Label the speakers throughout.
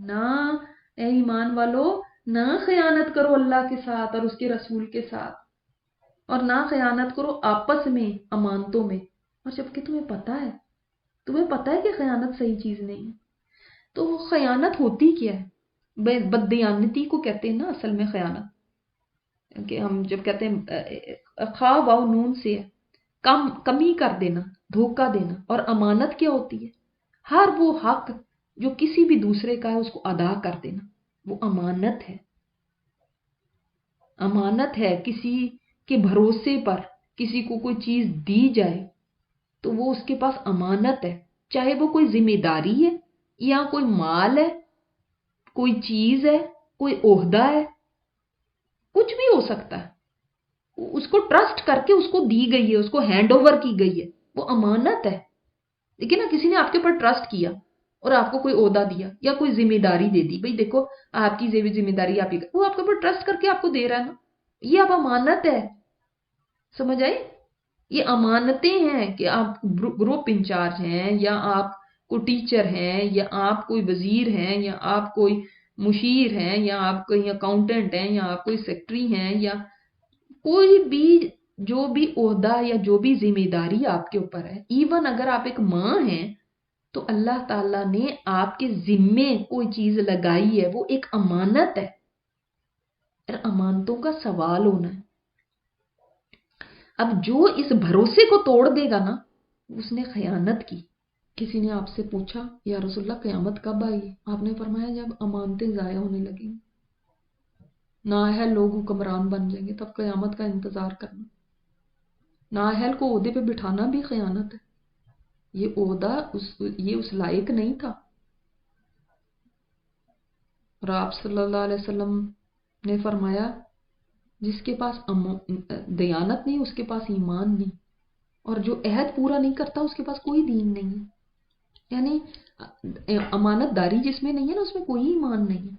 Speaker 1: نہ اے ایمان والو، نہ خیانت کرو اللہ کے ساتھ اور اس کے رسول کے ساتھ، اور نہ خیانت کرو آپس میں امانتوں میں، اور جبکہ تمہیں پتہ ہے کہ خیانت صحیح چیز نہیں ہے۔ تو وہ خیانت ہوتی کیا ہے؟ بددیانتی کو کہتے ہیں نا اصل میں خیانت، کہ ہم جب کہتے ہیں خواہ واو نون سے ہے، کمی کر دینا، دھوکہ دینا۔ اور امانت کیا ہوتی ہے؟ ہر وہ حق جو کسی بھی دوسرے کا ہے اس کو ادا کر دینا، وہ امانت ہے۔ امانت ہے کسی کے بھروسے پر کسی کو کوئی چیز دی جائے تو وہ اس کے پاس امانت ہے، چاہے وہ کوئی ذمہ داری ہے یا کوئی مال ہے، کوئی چیز ہے، کوئی عہدہ ہے، کچھ بھی ہو سکتا ہے۔ اس کو ٹرسٹ کر کے اس کو دی گئی ہے، اس کو ہینڈ اوور کی گئی ہے، وہ امانت ہے۔ لیکن نا کسی نے آپ کے اوپر ٹرسٹ کیا اور آپ کو کوئی عہدہ دیا یا کوئی ذمہ داری دے دی، بھئی دیکھو آپ کی ذمہ داری آپ ہی کا، وہ آپ کے اوپر ٹرسٹ کر کے آپ کو دے رہا ہے نا، یہ اب امانت ہے۔ سمجھ آئی؟ یہ امانتیں ہیں کہ آپ گروپ انچارج ہیں، یا آپ کوئی ٹیچر ہیں، یا آپ کوئی وزیر ہیں، یا آپ کوئی مشیر ہیں، یا آپ کوئی اکاؤنٹنٹ ہیں، یا آپ کوئی سیکٹری ہیں، یا کوئی بھی جو بھی عہدہ یا جو بھی ذمہ داری آپ کے اوپر ہے، ایون اگر آپ ایک ماں ہیں تو اللہ تعالیٰ نے آپ کے ذمے کوئی چیز لگائی ہے، وہ ایک امانت ہے، اور امانتوں کا سوال ہونا ہے۔ اب جو اس بھروسے کو توڑ دے گا نا، اس نے خیانت کی۔ کسی نے آپ سے پوچھا یا رسول اللہ قیامت کب آئی؟ آپ نے فرمایا جب امانتیں ضائع ہونے لگیں، نااہل لوگ حکمران بن جائیں گے، تب قیامت کا انتظار کرنا۔ نااہل کو عہدے پہ بٹھانا بھی خیانت ہے، یہ عہدہ یہ اس لائق نہیں تھا۔ اور آپ صلی اللہ علیہ وسلم نے فرمایا جس کے پاس دیانت نہیں اس کے پاس ایمان نہیں، اور جو عہد پورا نہیں کرتا اس کے پاس کوئی دین نہیں ہے۔ یعنی امانت داری جس میں نہیں ہے نا اس میں کوئی ایمان نہیں ہے۔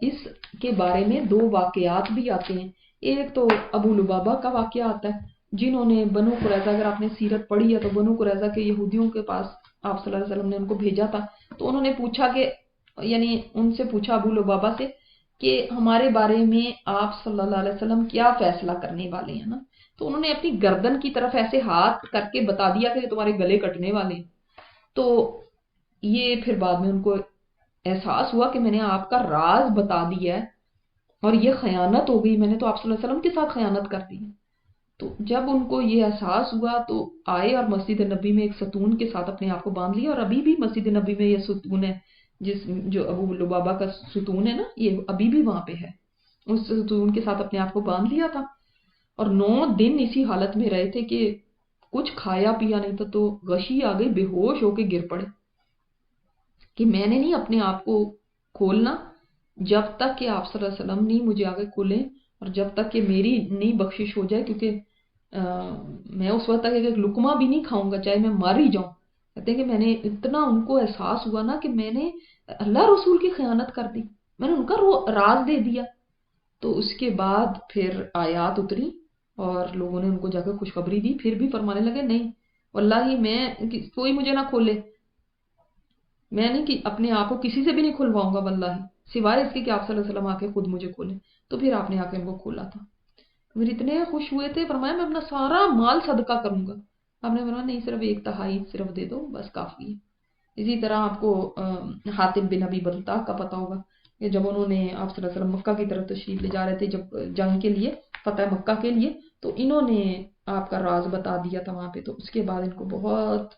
Speaker 1: اس کے بارے میں دو واقعات بھی آتے ہیں۔ ایک تو ابو لبابہ کا واقعہ آتا ہے، جنہوں نے بنو قریظہ، اگر آپ نے سیرت پڑھی ہے تو بنو قریظہ کے یہودیوں کے پاس آپ صلی اللہ علیہ وسلم نے ان کو بھیجا تھا، تو انہوں نے پوچھا کہ یعنی ان سے پوچھا ابو لبابہ سے کہ ہمارے بارے میں آپ صلی اللہ علیہ وسلم کیا فیصلہ کرنے والے ہیں نا، تو انہوں نے اپنی گردن کی طرف ایسے ہاتھ کر کے بتا دیا کہ تمہارے گلے کٹنے والے ہیں۔ تو یہ پھر بعد میں ان کو احساس ہوا کہ میں نے آپ کا راز بتا دیا ہے اور یہ خیانت ہو گئی، میں نے تو آپ صلی اللہ علیہ وسلم کے ساتھ خیانت کر دی۔ تو جب ان کو یہ احساس ہوا تو آئے اور مسجد نبی میں ایک ستون کے ساتھ اپنے آپ کو باندھ لیا، اور ابھی بھی مسجد نبی میں یہ ستون ہے، جو ابو لبابہ کا ستون ہے نا، یہ ابھی بھی وہاں پہ ہے، اس ستون کے ساتھ اپنے آپ کو باندھ لیا تھا، اور 9 دن اسی حالت میں رہے تھے کہ کچھ کھایا پیا نہیں تھا، تو غشی آ گئی، بے ہوش ہو کے گر پڑے کہ میں نے نہیں اپنے آپ کو کھولنا جب تک کہ آپ صلی اللہ علیہ وسلم نہیں مجھے آگے کھولیں، اور جب تک کہ میری نہیں بخشش ہو جائے، کیونکہ میں اس وقت تک ایک لقمہ بھی نہیں کھاؤں گا چاہے میں مر ہی جاؤں۔ کہتے ہیں کہ میں نے اتنا ان کو احساس ہوا نا کہ میں نے اللہ رسول کی خیانت کر دی، میں نے ان کا راز دے دیا۔ تو اس کے بعد پھر آیات اتری اور لوگوں نے ان کو جا کے خوشخبری دی، پھر بھی فرمانے لگے نہیں واللہ میں کوئی مجھے نہ کھولے، میں نے اپنے آپ کو کسی سے بھی نہیں کھلواؤں گا واللہ، سوائے اس کے کہ آپ صلی اللہ علیہ وسلم آ کے خود مجھے کھولیں۔ تو پھر آپ نے آ کے ان کو کھولا تھا، پھر اتنے خوش ہوئے تھے، فرمایا میں اپنا سارا مال صدقہ کروں گا۔ آپ نے فرمایا نہیں، صرف 1/3 صرف دے دو، بس کافی ہے۔ اسی طرح آپ کو حاتب بن ابی بلتع کا پتہ ہوگا کہ جب انہوں نے آپ صلی اللہ علیہ وسلم مکہ کی طرف تشریف لے جا رہے تھے جب جنگ کے لیے، فتح مکہ کے لیے، تو انہوں نے آپ کا راز بتا دیا تھا وہاں پہ، تو اس کے بعد ان کو بہت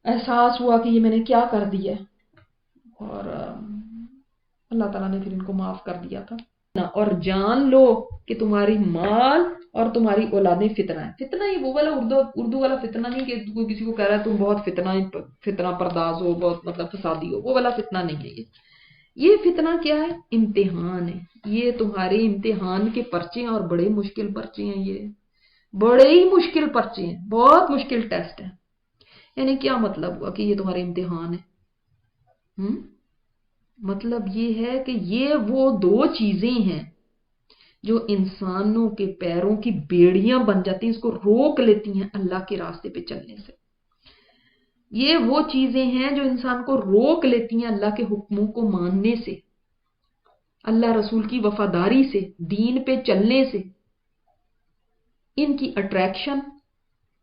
Speaker 1: احساس ہوا کہ یہ میں نے کیا کر دیا ہے، اور اللہ تعالیٰ نے پھر ان کو معاف کر دیا تھا۔ اور جان لو کہ تمہاری مال اور تمہاری اولادیں فتنہ ہے۔ فتنہ یہ وہ والا اردو والا فتنہ نہیں کہ کوئی کسی کو کہہ رہا ہے تم بہت فتنہ پرداز ہو، بہت مطلب فسادی ہو، وہ والا فتنہ نہیں ہے۔ یہ فتنہ کیا ہے؟ امتحان ہے، یہ تمہارے امتحان کے پرچے ہیں، اور بڑے مشکل پرچے ہیں، یہ بڑے ہی مشکل پرچے ہیں، بہت مشکل ٹیسٹ ہیں۔ یعنی کیا مطلب ہوا کہ یہ تمہارے امتحان ہے؟ مطلب یہ ہے کہ یہ وہ 2 چیزیں ہیں جو انسانوں کے پیروں کی بیڑیاں بن جاتی ہیں، اس کو روک لیتی ہیں اللہ کے راستے پہ چلنے سے۔ یہ وہ چیزیں ہیں جو انسان کو روک لیتی ہیں اللہ کے حکموں کو ماننے سے، اللہ رسول کی وفاداری سے، دین پہ چلنے سے۔ ان کی اٹریکشن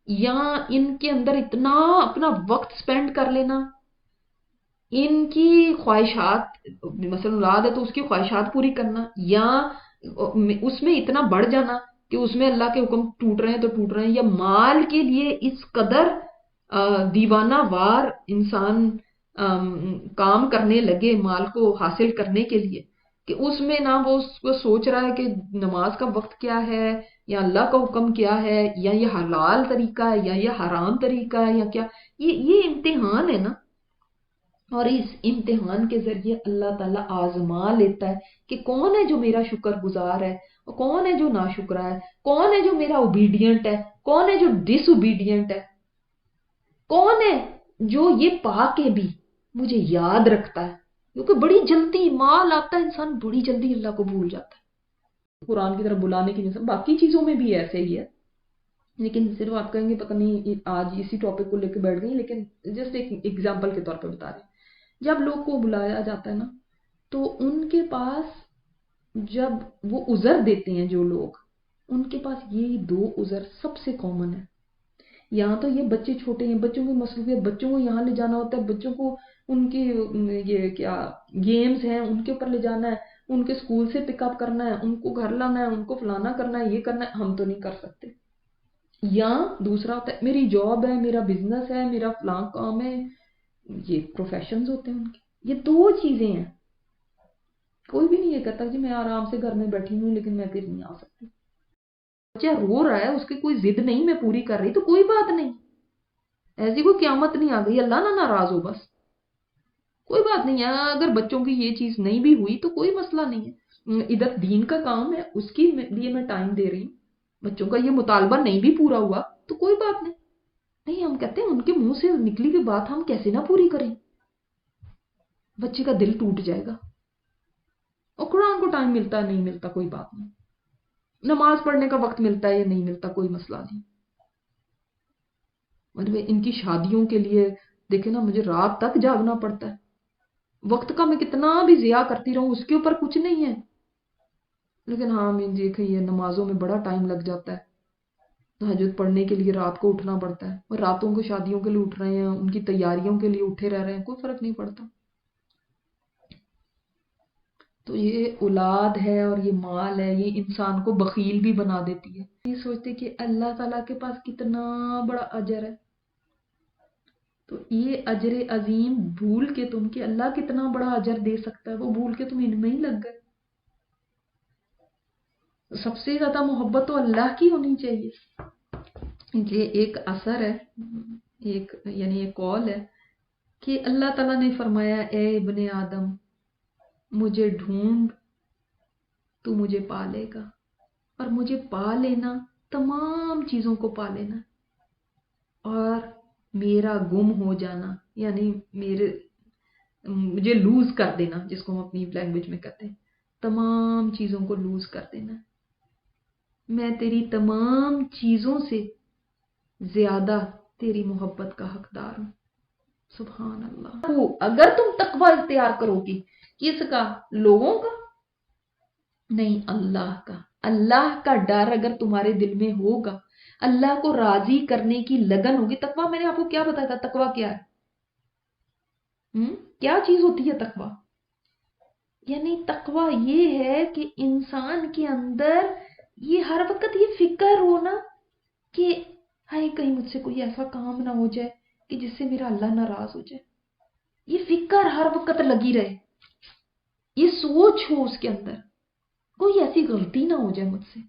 Speaker 1: یا ان کے اندر اتنا اپنا وقت سپینڈ کر لینا، ان کی خواہشات، مثلا اولاد ہے تو اس کی خواہشات پوری کرنا، یا اس میں اتنا بڑھ جانا کہ اس میں اللہ کے حکم ٹوٹ رہے ہیں تو ٹوٹ رہے ہیں، یا مال کے لیے اس قدر دیوانہ وار انسان کام کرنے لگے مال کو حاصل کرنے کے لیے کہ اس میں نہ وہ اس کو سوچ رہا ہے کہ نماز کا وقت کیا ہے، یا اللہ کا حکم کیا ہے، یا یہ حلال طریقہ ہے یا یہ حرام طریقہ ہے، یا کیا۔ یہ امتحان ہے نا، اور اس امتحان کے ذریعے اللہ تعالیٰ آزما لیتا ہے کہ کون ہے جو میرا شکر گزار ہے، اور کون ہے جو ناشکرا ہے، کون ہے جو میرا اوبیڈینٹ ہے، کون ہے جو ڈس اوبیڈینٹ ہے، کون ہے جو یہ پا کے بھی مجھے یاد رکھتا ہے، کیونکہ بڑی جلدی مال آتا ہے، انسان بڑی جلدی اللہ کو بھول جاتا ہے قرآن کی طرف بلانے کی وجہ سے۔ باقی چیزوں میں بھی ایسے ہی ہے، لیکن صرف آپ کہیں گے پتہ نہیں آج اسی ٹاپک کو لے کے بیٹھ گئی، لیکن جسٹ ایک ایگزامپل کے طور پہ بتا رہے ہیں۔ جب لوگ کو بلایا جاتا ہے نا تو ان کے پاس، جب وہ عذر دیتے ہیں جو لوگ، ان کے پاس یہ دو عذر سب سے کامن ہے۔ یہاں تو یہ بچے چھوٹے ہیں، بچوں کی مصروفیت، بچوں کو یہاں لے جانا ہوتا ہے، بچوں کو ان کی یہ کیا گیمز ہیں ان کے اوپر لے جانا ہے، ان کے اسکول سے پک اپ کرنا ہے، ان کو گھر لانا ہے، ان کو فلانا کرنا ہے، یہ کرنا ہے، ہم تو نہیں کر سکتے۔ یا دوسرا ہوتا ہے میری جاب ہے، میرا بزنس ہے، میرا فلاں کام ہے، یہ پروفیشنز ہوتے ہیں ان کے۔ یہ دو چیزیں ہیں۔ کوئی بھی نہیں یہ کہتا کہ میں آرام سے گھر میں بیٹھی ہوں لیکن میں پھر نہیں آ سکتی۔ بچہ رو رہا ہے، اس کی کوئی ضد نہیں میں پوری کر رہی تو کوئی بات نہیں، ایسی کوئی قیامت نہیں آ گئی، اللہ نہ ناراض ہو، بس کوئی بات نہیں ہے۔ اگر بچوں کی یہ چیز نہیں بھی ہوئی تو کوئی مسئلہ نہیں ہے، ادھر دین کا کام ہے، اس کے لیے میں ٹائم دے رہی ہوں، بچوں کا یہ مطالبہ نہیں بھی پورا ہوا تو کوئی بات نہیں۔ نہیں، ہم کہتے ہیں ان کے منہ سے نکلی ہوئی بات ہم کیسے نہ پوری کریں، بچے کا دل ٹوٹ جائے گا۔ اور قرآن کو ٹائم ملتا ہے نہیں ملتا کوئی بات نہیں، نماز پڑھنے کا وقت ملتا ہے یا نہیں ملتا کوئی مسئلہ نہیں۔ مطلب ان کی شادیوں کے لیے دیکھیں نا، مجھے رات تک جاگنا پڑتا ہے، وقت کا میں کتنا بھی ضیاع کرتی رہوں اس کے اوپر کچھ نہیں ہے، لیکن ہاں میں دیکھیں یہ نمازوں میں بڑا ٹائم لگ جاتا ہے، تہجد پڑھنے کے لیے رات کو اٹھنا پڑتا ہے، اور راتوں کو شادیوں کے لیے اٹھ رہے ہیں، ان کی تیاریوں کے لیے اٹھے رہ رہے ہیں، کوئی فرق نہیں پڑتا۔ تو یہ اولاد ہے اور یہ مال ہے، یہ انسان کو بخیل بھی بنا دیتی ہے۔ یہ سوچتے کہ اللہ تعالیٰ کے پاس کتنا بڑا اجر ہے، تو یہ اجر عظیم بھول کے تم کہ اللہ کتنا بڑا اجر دے سکتا ہے، وہ بھول کے تم ان میں ہی لگ گئے۔ سب سے زیادہ محبت تو اللہ کی ہونی چاہیے۔ یہ ایک اثر ہے، یعنی ایک قول ہے کہ اللہ تعالیٰ نے فرمایا اے ابن آدم مجھے ڈھونڈ تو مجھے پا لے گا، اور مجھے پا لینا تمام چیزوں کو پا لینا، اور میرا گم ہو جانا یعنی مجھے لوز کر دینا، جس کو ہم اپنی لینگویج میں کہتے ہیں تمام چیزوں کو لوز کر دینا۔ میں تیری تمام چیزوں سے زیادہ تیری محبت کا حقدار ہوں۔ سبحان اللہ۔ اگر تم تقوی اختیار کرو گی، کس کا؟ لوگوں کا نہیں، اللہ کا۔ اللہ کا ڈر اگر تمہارے دل میں ہوگا، اللہ کو راضی کرنے کی لگن ہوگی۔ تقوی میں نے آپ کو کیا بتایا تھا؟ تقوی کیا ہے؟ کیا چیز ہوتی ہے تقوی؟ یعنی تقوی یہ ہے کہ انسان کے اندر یہ ہر وقت یہ فکر ہونا کہ ہائے کہیں مجھ سے کوئی ایسا کام نہ ہو جائے کہ جس سے میرا اللہ ناراض ہو جائے، یہ فکر ہر وقت لگی رہے، یہ سوچ ہو اس کے اندر کوئی ایسی غلطی نہ ہو جائے مجھ سے،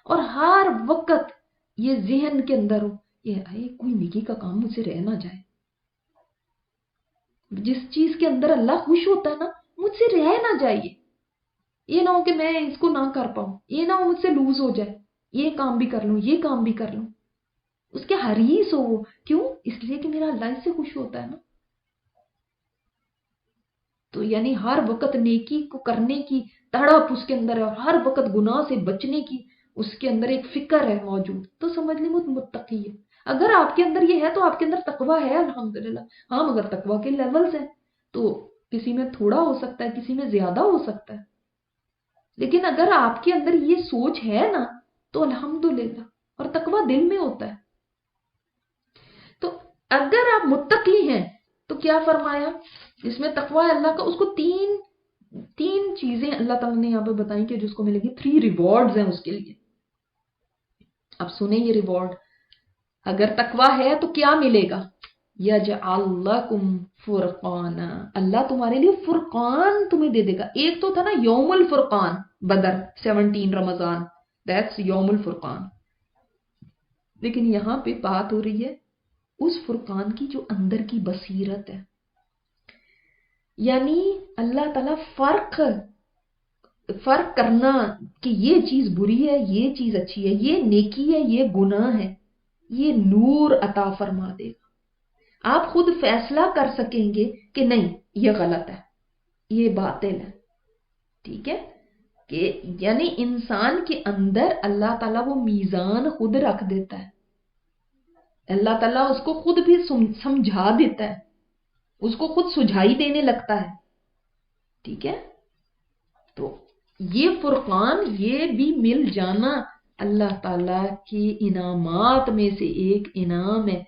Speaker 1: اور ہر وقت یہ ذہن کے اندر ہو یہ کوئی نیکی کا کام مجھ سے رہ نہ جائے۔ جس چیز کے اندر اللہ خوش ہوتا ہے نا، مجھ سے رہ نہ جائے، یہ نہ ہو کہ میں اس کو نہ کر پاؤں، یہ نہ ہو مجھ سے لوز ہو جائے، یہ کام بھی کر لوں یہ کام بھی کر لوں، اس کے حریص ہو وہ۔ کیوں؟ اس لیے کہ میرا اللہ اس سے خوش ہوتا ہے نا۔ تو یعنی ہر وقت نیکی کو کرنے کی تڑپ اس کے اندر ہے، اور ہر وقت گناہ سے بچنے کی اس کے اندر ایک فکر ہے موجود، تو سمجھ لیں وہ متقی ہے۔ اگر آپ کے اندر یہ ہے تو آپ کے اندر تقویٰ ہے الحمدللہ. ہاں مگر تقویٰ کے لیولز ہیں، تو کسی میں تھوڑا ہو سکتا ہے، کسی میں زیادہ ہو سکتا ہے، لیکن اگر آپ کے اندر یہ سوچ ہے نا تو الحمدللہ. اور تقویٰ دل میں ہوتا ہے. تو اگر آپ متقی ہیں تو کیا فرمایا جس میں تقویٰ اللہ کا، اس کو تین چیزیں اللہ تعالیٰ نے یہاں پہ بتائیں کہ جس کو ملے گی، 3 ریوارڈز ہیں اس کے لیے. اب سنیں یہ ریوارڈ. اگر تقویٰ ہے تو کیا ملے گا؟ یجعل لکم فرقانا، اللہ تمہارے لیے فرقان تمہیں دے دے گا. ایک تو تھا نا یوم الفرقان، بدر 17 رمضان، دیٹس یوم الفرقان. لیکن یہاں پہ بات ہو رہی ہے اس فرقان کی جو اندر کی بصیرت ہے. یعنی اللہ تعالیٰ فرق کرنا کہ یہ چیز بری ہے، یہ چیز اچھی ہے، یہ نیکی ہے، یہ گناہ ہے، یہ نور عطا فرما دے گا. آپ خود فیصلہ کر سکیں گے کہ نہیں یہ غلط ہے، یہ باطل ہے. ٹھیک ہے کہ یعنی انسان کے اندر اللہ تعالیٰ وہ میزان خود رکھ دیتا ہے. اللہ تعالیٰ اس کو خود بھی سمجھا دیتا ہے، اس کو خود سجھائی دینے لگتا ہے. ٹھیک ہے، تو یہ فرقان، یہ بھی مل جانا اللہ تعالیٰ کے انعامات میں سے ایک انعام ہے.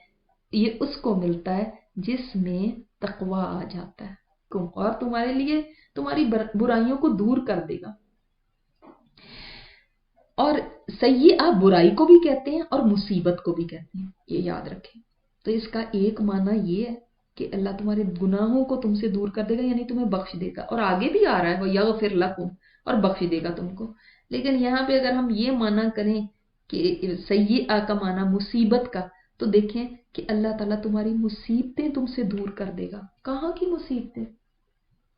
Speaker 1: یہ اس کو ملتا ہے جس میں تقویٰ آ جاتا ہے اور تمہارے لیے تمہاری برائیوں کو دور کر دے گا. اور سیئہ برائی کو بھی کہتے ہیں اور مصیبت کو بھی کہتے ہیں، یہ یاد رکھیں. تو اس کا ایک معنی یہ ہے کہ اللہ تمہارے گناہوں کو تم سے دور کر دے گا، یعنی تمہیں بخش دے گا. اور آگے بھی آ رہا ہے وَيَغْفِرْ لَكُمْ، اور بخش دے گا تم کو. لیکن یہاں پہ اگر ہم یہ معنی کریں کہ سیئہ کا معنی مصیبت کا، تو دیکھیں کہ اللہ تعالیٰ تمہاری مصیبتیں تم سے دور کر دے گا. کہاں کی مصیبتیں؟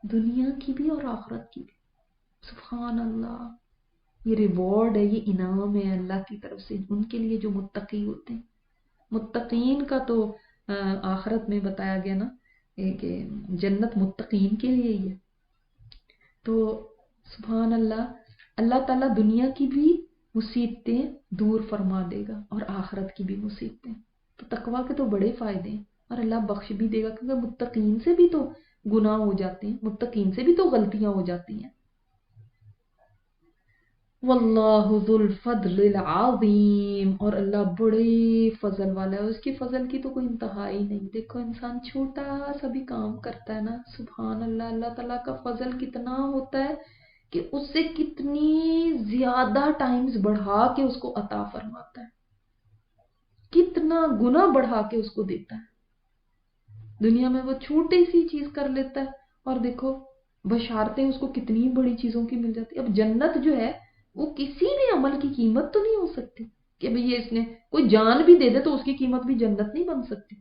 Speaker 1: دنیا کی بھی اور آخرت کی بھی. سبحان اللہ. یہ ریوارڈ ہے، یہ انعام ہے اللہ کی طرف سے ان کے لیے جو متقی ہوتے ہیں. متقین کا تو آخرت میں بتایا گیا نا کہ جنت متقین کے لیے ہی ہے. تو سبحان اللہ، اللہ تعالیٰ دنیا کی بھی مصیبتیں دور فرما دے گا اور آخرت کی بھی مصیبتیں. تو تقویٰ کے تو بڑے فائدے ہیں اور اللہ بخش بھی دے گا، کیونکہ متقین سے بھی تو گناہ ہو جاتے ہیں، متقین سے بھی تو غلطیاں ہو جاتی ہیں. واللہ ذو الفضل العظیم، اور اللہ بڑے فضل والا ہے، اس کی فضل کی تو کوئی انتہا ہی نہیں. دیکھو انسان چھوٹا سا بھی کام کرتا ہے نا، سبحان اللہ، اللہ تعالیٰ کا فضل کتنا ہوتا ہے کہ اس سے کتنی زیادہ ٹائمز بڑھا کے اس کو عطا فرماتا ہے، کتنا گنا بڑھا کے اس کو دیتا ہے. دنیا میں وہ چھوٹی سی چیز کر لیتا ہے اور دیکھو بشارتیں اس کو کتنی بڑی چیزوں کی مل جاتی. اب جنت جو ہے وہ کسی بھی عمل کی قیمت تو نہیں ہو سکتی کہ بھئی یہ اس نے کوئی جان بھی دے دے تو اس کی قیمت بھی جنت نہیں بن سکتی.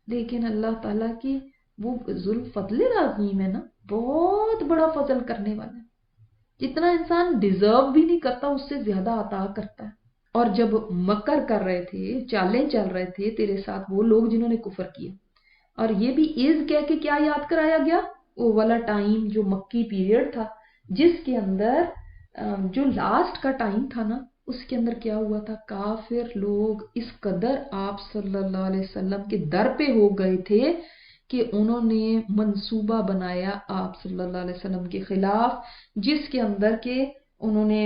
Speaker 1: لیکن اللہ تعالیٰ کی وہ ذو الفضل العظیم ہے نا، بہت بڑا فضل کرنے والا ہے. جتنا انسان ڈیزرو بھی نہیں کرتا اس سے زیادہ عطا کرتا ہے. اور جب مکر کر رہے تھے، چالیں چل رہے تھے تیرے ساتھ وہ لوگ جنہوں نے کفر کیا، اور یہ بھی از کہہ کے کیا یاد کرایا گیا، وہ والا ٹائم جو مکی پیریڈ تھا، جس کے اندر جو لاسٹ کا ٹائم تھا نا، اس کے اندر کیا ہوا تھا، کافر لوگ اس قدر آپ صلی اللہ علیہ وسلم کے در پہ ہو گئے تھے کہ انہوں نے منصوبہ بنایا آپ صلی اللہ علیہ وسلم کے خلاف، جس کے اندر کہ انہوں نے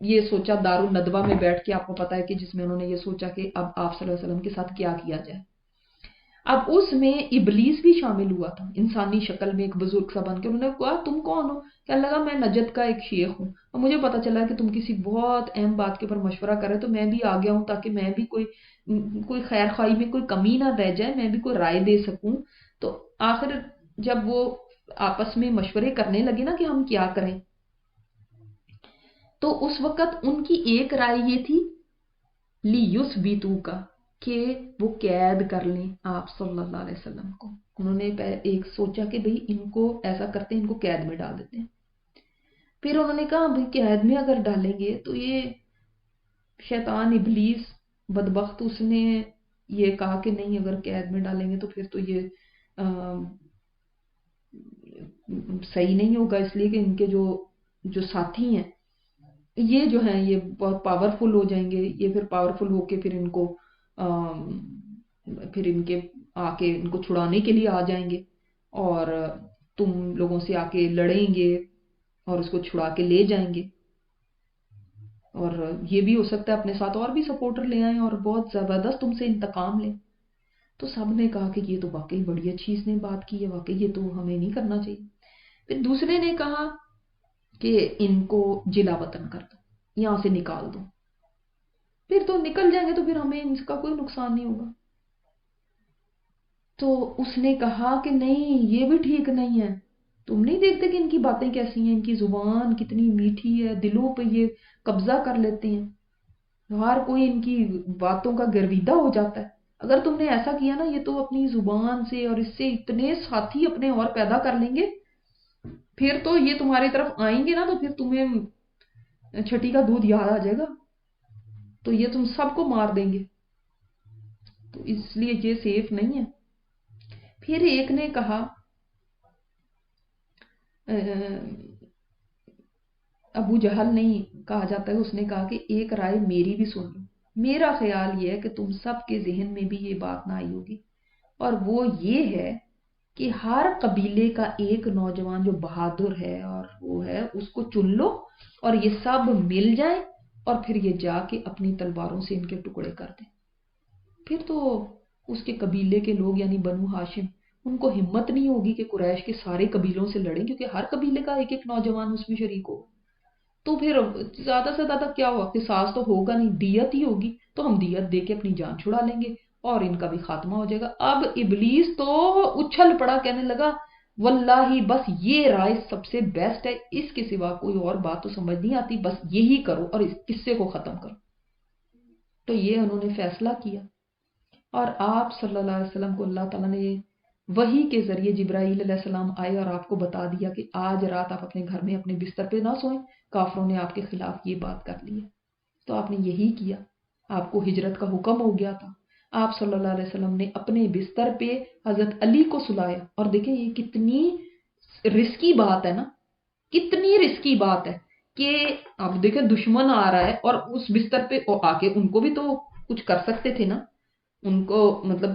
Speaker 1: یہ سوچا دار الندوہ میں بیٹھ کے، آپ کو پتا ہے کہ جس میں انہوں نے یہ سوچا کہ اب آپ صلی اللہ علیہ وسلم کے ساتھ کیا کیا جائے. اب اس میں ابلیس بھی شامل ہوا تھا انسانی شکل میں، ایک بزرگ سا بن کے. انہوں نے کہا تم کون ہو؟ کہنے لگا میں نجد کا ایک شیخ ہوں، اور مجھے پتا چلا کہ تم کسی بہت اہم بات کے اوپر مشورہ کر رہے، تو میں بھی آ گیا ہوں تاکہ میں بھی کوئی خیر خواہی میں کوئی کمی نہ رہ جائے، میں بھی کوئی رائے دے سکوں. تو آخر جب وہ آپس میں مشورے کرنے لگے نا کہ ہم کیا کریں، تو اس وقت ان کی ایک رائے یہ تھی لیُثْبِتُوکَ، کہ وہ قید کر لیں آپ صلی اللہ علیہ وسلم کو. انہوں نے ایک سوچا کہ بھئی ان کو ایسا کرتے ہیں، ان کو قید میں ڈال دیتے ہیں. پھر انہوں نے کہا بھئی قید میں اگر ڈالیں گے تو یہ شیطان ابلیس بدبخت، اس نے یہ کہا کہ نہیں اگر قید میں ڈالیں گے تو پھر تو یہ صحیح نہیں ہوگا، اس لیے کہ ان کے جو ساتھی ہیں یہ جو ہیں یہ بہت پاورفل ہو جائیں گے، یہ پھر پاورفل ہو کے پھر ان کو پھر انکے آکے ان کو چھڑانے کے لیے آ جائیں گے اور تم لوگوں سے آکے لڑیں گے اور اس کو چھڑا کے لے جائیں گے، اور یہ بھی ہو سکتا ہے اپنے ساتھ اور بھی سپورٹر لے آئیں اور بہت زبردست تم سے انتقام لیں۔ تو سب نے کہا کہ یہ تو واقعی بڑی اچھی اس نے بات کی ہے، واقعی یہ تو ہمیں نہیں کرنا چاہیے۔ پھر دوسرے نے کہا کہ ان کو جلا وطن کر دو، یہاں سے نکال دو، پھر تو نکل جائیں گے تو پھر ہمیں ان کا کوئی نقصان نہیں ہوگا۔ تو اس نے کہا کہ نہیں، یہ بھی ٹھیک نہیں ہے، تم نہیں دیکھتے کہ ان کی باتیں کیسی ہیں، ان کی زبان کتنی میٹھی ہے، دلوں پہ یہ قبضہ کر لیتے ہیں، ہر کوئی ان کی باتوں کا گرویدہ ہو جاتا ہے۔ اگر تم نے ایسا کیا نا، یہ تو اپنی زبان سے اور اس سے اتنے ساتھی اپنے اور پیدا کر لیں گے، پھر تو یہ تمہاری طرف آئیں گے نا تو پھر تمہیں چھٹی کا دودھ یاد آ جائے گا، تو یہ تم سب کو مار دیں گے، تو اس لیے یہ سیف نہیں ہے۔ پھر ایک نے کہا ابو جہل نہیں کہا جاتا ہے، اس نے کہا کہ ایک رائے میری بھی سن لو، میرا خیال یہ ہے کہ تم سب کے ذہن میں بھی یہ بات نہ آئی ہوگی، اور وہ یہ ہے کہ ہر قبیلے کا ایک نوجوان جو بہادر ہے اور وہ ہے، اس کو چن لو اور یہ سب مل جائیں اور پھر یہ جا کے اپنی تلواروں سے ان کے ٹکڑے کر دیں۔ پھر تو اس کے قبیلے کے لوگ یعنی بنو ہاشم، ان کو ہمت نہیں ہوگی کہ قریش کے سارے قبیلوں سے لڑیں، کیونکہ ہر قبیلے کا ایک ایک نوجوان اس میں شریک ہو، تو پھر زیادہ سے زیادہ کیا ہوا، قصاص تو ہوگا نہیں، دیت ہی ہوگی، تو ہم دیت دے کے اپنی جان چھڑا لیں گے اور ان کا بھی خاتمہ ہو جائے گا۔ اب ابلیس تو اچھل پڑا، کہنے لگا واللہ بس یہ رائے سب سے بیسٹ ہے، اس کے سوا کوئی اور بات تو سمجھ نہیں آتی، بس یہی کرو اور اس قصے کو ختم کرو۔ تو یہ انہوں نے فیصلہ کیا، اور آپ صلی اللہ علیہ وسلم کو اللہ تعالیٰ نے وحی کے ذریعے جبرائیل علیہ السلام آئے اور آپ کو بتا دیا کہ آج رات آپ اپنے گھر میں اپنے بستر پہ نہ سوئیں، کافروں نے آپ کے خلاف یہ بات کر لی ہے۔ تو آپ نے یہی کیا، آپ کو ہجرت کا حکم ہو گیا تھا، آپ صلی اللہ علیہ وسلم نے اپنے بستر پہ حضرت علی کو سلایا، اور دیکھیں یہ کتنی رسکی بات ہے نا، کتنی رسکی بات ہے کہ اب دیکھیں دشمن آ رہا ہے اور اس بستر پہ آ کے ان کو بھی تو کچھ کر سکتے تھے نا، ان کو مطلب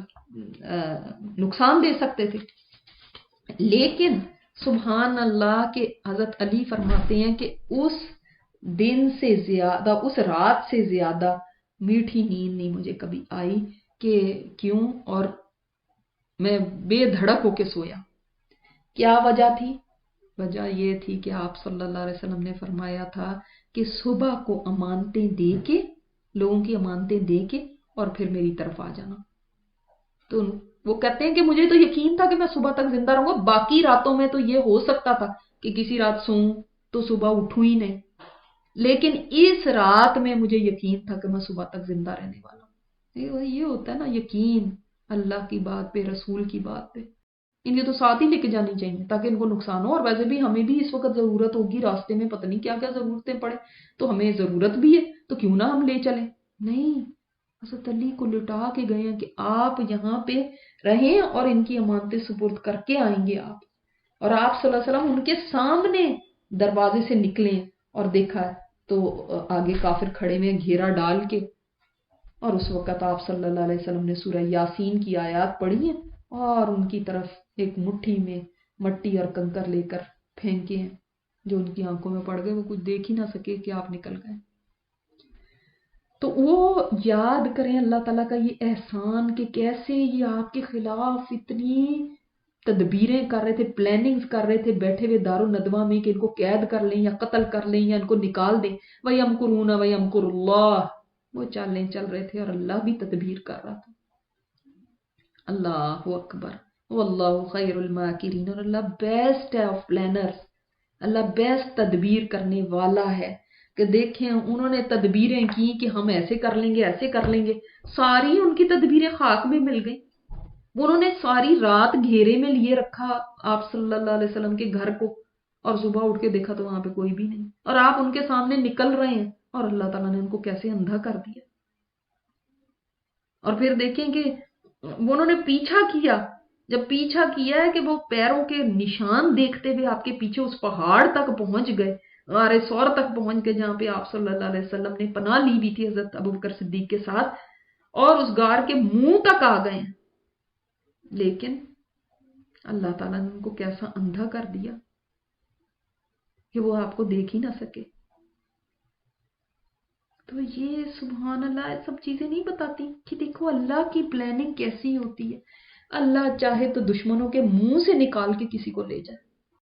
Speaker 1: نقصان دے سکتے تھے، لیکن سبحان اللہ کہ حضرت علی فرماتے ہیں کہ اس دن سے زیادہ، اس رات سے زیادہ میٹھی نیند نہیں مجھے کبھی آئی، کہ کیوں، اور میں بے دھڑک ہو کے سویا۔ کیا وجہ تھی؟ وجہ یہ تھی کہ آپ صلی اللہ علیہ وسلم نے فرمایا تھا کہ صبح کو امانتیں دے کے، لوگوں کی امانتیں دے کے اور پھر میری طرف آ جانا۔ تو وہ کہتے ہیں کہ مجھے تو یقین تھا کہ میں صبح تک زندہ رہوں گا، باقی راتوں میں تو یہ ہو سکتا تھا کہ کسی رات سوؤں تو صبح اٹھوں ہی نہیں، لیکن اس رات میں مجھے یقین تھا کہ میں صبح تک زندہ رہنے والا ہوں۔ یہ ہوتا ہے نا یقین اللہ کی بات پہ، رسول کی بات پہ، ان کے تو ساتھ ہی لے کے جانی چاہیے تاکہ ان کو نقصان ہو، اور ویسے بھی ہمیں بھی اس وقت ضرورت ہوگی، راستے میں پتہ نہیں کیا کیا ضرورتیں پڑے، تو ہمیں ضرورت بھی ہے تو کیوں نہ ہم لے چلیں۔ نہیں، حضرت علی کو لٹا کے گئے ہیں کہ آپ یہاں پہ رہیں اور ان کی امانتیں سپرد کر کے آئیں گے آپ، اور آپ صلی اللہ علیہ وسلم ان کے سامنے دروازے سے نکلے اور دیکھا تو آگے کافر کھڑے میں گھیرا ڈال کے، اور اس وقت آپ صلی اللہ علیہ وسلم نے سورہ یاسین کی آیات پڑھی ہیں اور ان کی طرف ایک مٹھی میں مٹی اور کنکر لے کر پھینکے ہیں، جو ان کی آنکھوں میں پڑ گئے، وہ کچھ دیکھ ہی نہ سکے کہ آپ نکل گئے۔ تو وہ یاد کریں اللہ تعالیٰ کا یہ احسان کہ کیسے یہ آپ کے خلاف اتنی تدبیریں کر رہے تھے، پلاننگز کر رہے تھے بیٹھے ہوئے دار الندوہ میں کہ ان کو قید کر لیں یا قتل کر لیں یا ان کو نکال دیں۔ وَيَمْكُرُونَ وَيَمْكُرُ اللَّهُ، وہ چالیں چل رہے تھے اور اللہ بھی تدبیر کر رہا تھا۔ اللہ اکبر، واللہ خیر الماکرین، اور اللہ بیسٹ ہے آف پلانرز، اللہ بیسٹ تدبیر کرنے والا ہے۔ کہ دیکھیں انہوں نے تدبیریں کی کہ ہم ایسے کر لیں گے، ایسے کر لیں گے، ساری ان کی تدبیریں خاک میں مل گئیں۔ انہوں نے ساری رات گھیرے میں لیے رکھا آپ صلی اللہ علیہ وسلم کے گھر کو، اور صبح اٹھ کے دیکھا تو وہاں پہ کوئی بھی نہیں، اور آپ ان کے سامنے نکل رہے ہیں، اور اللہ تعالیٰ نے ان کو کیسے اندھا کر دیا۔ اور پھر دیکھیں کہ انہوں نے پیچھا کیا، جب پیچھا کیا ہے کہ وہ پیروں کے نشان دیکھتے ہوئے آپ کے پیچھے اس پہاڑ تک پہنچ گئے، غار ثور تک پہنچ گئے، جہاں پہ آپ صلی اللہ علیہ وسلم نے پناہ لی بھی تھی حضرت ابوبکر صدیق کے ساتھ، اور اس غار کے منہ تک آ گئے ہیں، لیکن اللہ تعالیٰ نے ان کو کیسا اندھا کر دیا کہ وہ آپ کو دیکھ ہی نہ سکے۔ تو یہ سبحان اللہ سب چیزیں نہیں بتاتی کہ دیکھو اللہ کی پلاننگ کیسی ہوتی ہے۔ اللہ چاہے تو دشمنوں کے منہ سے نکال کے کسی کو لے جائے،